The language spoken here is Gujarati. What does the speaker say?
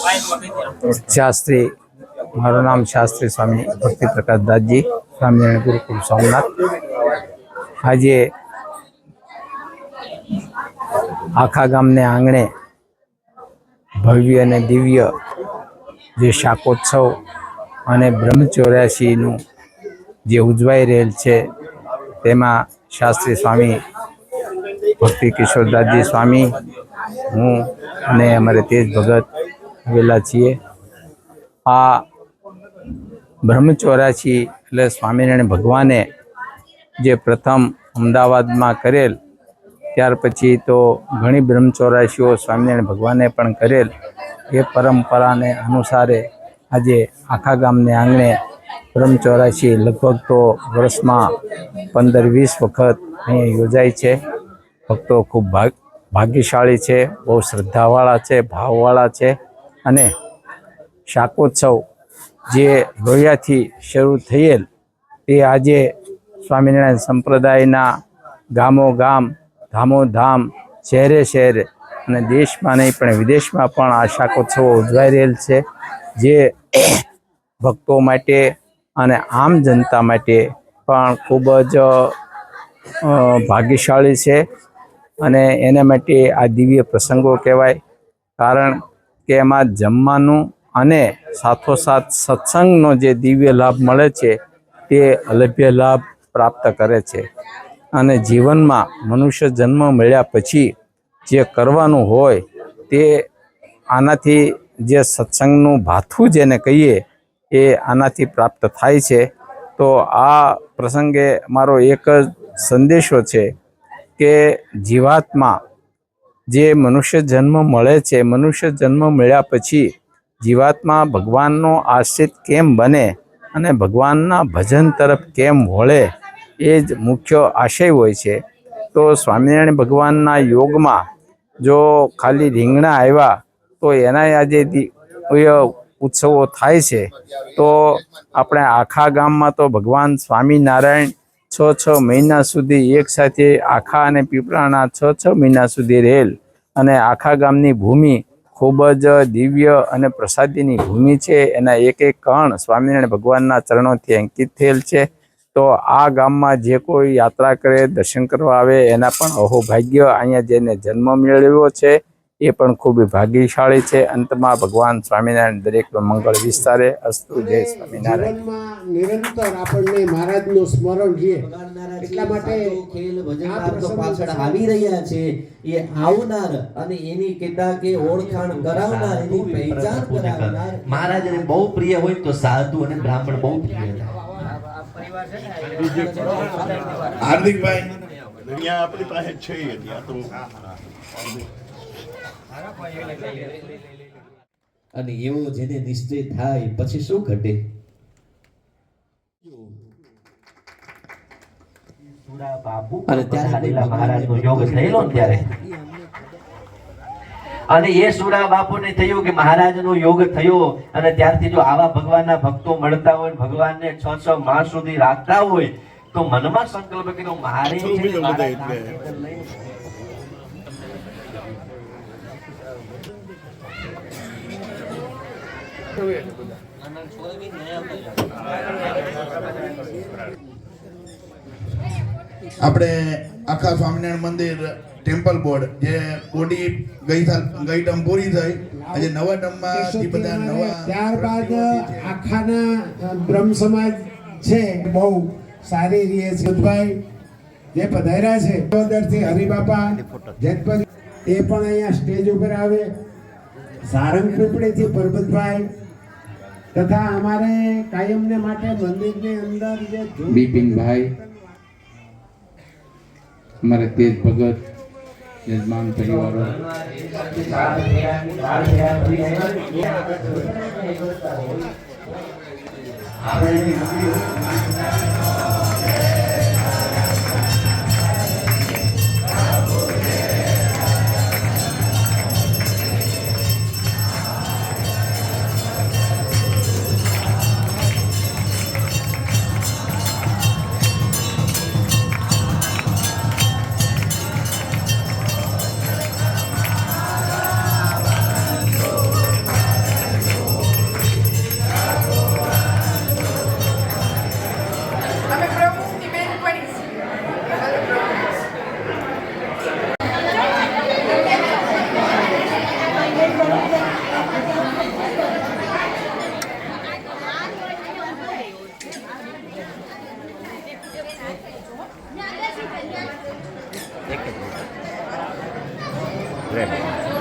શાસ્ત્રી મારું નામ શાસ્ત્રી સ્વામી ભક્તિ પ્રકાશ દાસજી સ્વામિનારાયણ ગુરુકુળ સોમનાથ। આજે આખા ગામને આંગણે ભવ્ય અને દિવ્ય જે શાકોત્સવ અને બ્રહ્મચૌર્યાસીનું જે ઉજવાઈ રહેલ છે તેમાં શાસ્ત્રી સ્વામી ભક્તિ કિશોરદાસજી સ્વામી, હું અને અમારે તેજ ભગત આવેલા છીએ। આ બ્રહ્મચૌર્યાસી એટલે સ્વામિનારાયણ ભગવાને જે પ્રથમ અમદાવાદમાં કરેલ, ત્યાર પછી તો ઘણી બ્રહ્મચૌર્યાસીઓ સ્વામિનારાયણ ભગવાને પણ કરેલ। એ પરંપરાને અનુસારે આજે આખા ગામને આંગણે બ્રહ્મચૌર્યાસી લગભગ તો વર્ષમાં 15-20 વખત અહીંયા યોજાય છે। ભક્તો ખૂબ ભાગ્યશાળી છે, બહુ શ્રદ્ધાવાળા છે, ભાવવાળા છે। અને શાકોત્સવ જે લોહિયાથી શરૂ થયેલ તે આજે સ્વામિનારાયણ સંપ્રદાયના ગામો ગામ, ધામો ધામ, શહેરે શહેરે અને દેશમાં નહીં પણ વિદેશમાં પણ આ શાકોત્સવો ઉજવાઈ રહેલ છે, જે ભક્તો માટે અને આમ જનતા માટે પણ ખૂબ જ ભાગ્યશાળી છે। અને એના માટે આ દિવ્ય પ્રસંગો કહેવાય, કારણ કે એમાં જમવાનું અને સાથોસાથ સત્સંગનો જે દિવ્ય લાભ મળે છે તે અલભ્ય લાભ પ્રાપ્ત કરે છે। અને જીવનમાં મનુષ્ય જન્મ મળ્યા પછી જે કરવાનું હોય તે આનાથી જે સત્સંગનું ભાથું જેને કહીએ એ આનાથી પ્રાપ્ત થાય છે। તો આ પ્રસંગે મારો એક જ સંદેશો છે કે જીવાત્મા જે મનુષ્ય જન્મ મળે છે, મનુષ્ય જન્મ મળ્યા પછી જીવાત્મા ભગવાનનો આશ્રિત કેમ બને અને ભગવાનના ભજન તરફ કેમ વળે, એ જ મુખ્ય આશય હોય છે। તો સ્વામિનારાયણ ભગવાનના યોગમાં જો ખાલી રીંગણા આવ્યા તો એના આજે ઉત્સવો થાય છે, તો આપણે આખા ગામમાં તો ભગવાન સ્વામિનારાયણ 6 મહિના સુધી એક સાથે આખા અને પીપળાના 6 મહિના સુધી રહેલ અને આખા ગામની ભૂમિ ખૂબ જ દિવ્ય અને પ્રસાદીની ભૂમિ છે। એના એક એક કણ સ્વામિનારાયણ ભગવાનના ચરણોથી અંકિત થયેલ છે। તો આ ગામમાં જે કોઈ યાત્રા કરે, દર્શન કરવા આવે એના પણ અહોભાગ્ય, અહીંયા જેને જન્મ મેળવ્યો છે એ પણ ખૂબ ભાગ્યશાળી છે। અંતમાં ભગવાન સ્વામિનારાયણ દરેકનો મંગળ વિસ્તારે। અસ્તુ, જય સ્વામિનારાયણ। નિરંતર આપણને મહારાજનું સ્મરણ છે, એટલા માટે ખેલ ભજન તો પાછળ આવી રહ્યા છે, એ આવનાર અને એની કેટલા કે ઓળખાણ કરાવનાર, એની પહેચાન કરાવનાર મહારાજને બહુ પ્રિય હોય તો સાધુ અને બ્રાહ્મણ બહુ પ્રિય થાય। હાર્દિકભાઈ અહીંયા આપણી પાસે છે, ત્યાં તો અને એવો જેને નિશ્ચય થાય પછી શું ઘટે? અને ત્યારે મહારાજનો યોગ થયેલો ને ત્યારે, અને એ સુરા બાપુને થયું કે મહારાજનો યોગ થયો અને ત્યારથી જો આવા ભગવાનના ભક્તો મળતા હોય, ભગવાનને 6 માસ સુધી રાખતા હોય તો મનમાં સંકલ્પ કર્યો મારે આપણે આખા સ્વામિનારાયણ મંદિર ટેમ્પલ બોર્ડ જે બોડી ગઈ ટર્મ પૂરી થઈ, આજે નવા ટર્મમાં બધા નવા, ત્યારબાદ આખાના બ્રહ્મ સમાજ છે બહુ સારી રીતે સુધભાઈ જે પધાર્યા છે, થી હરિબાપા જેતપરી એ પણ અહીંયા સ્ટેજ ઉપર આવે, સારંગ પીપળીથી પરબતભાઈ તથા અમારે કાયમને માટે મંદિરની અંદર જે બિપિનભાઈ, हमारे तेज भगत यजमान परिवारों જય માતાજી.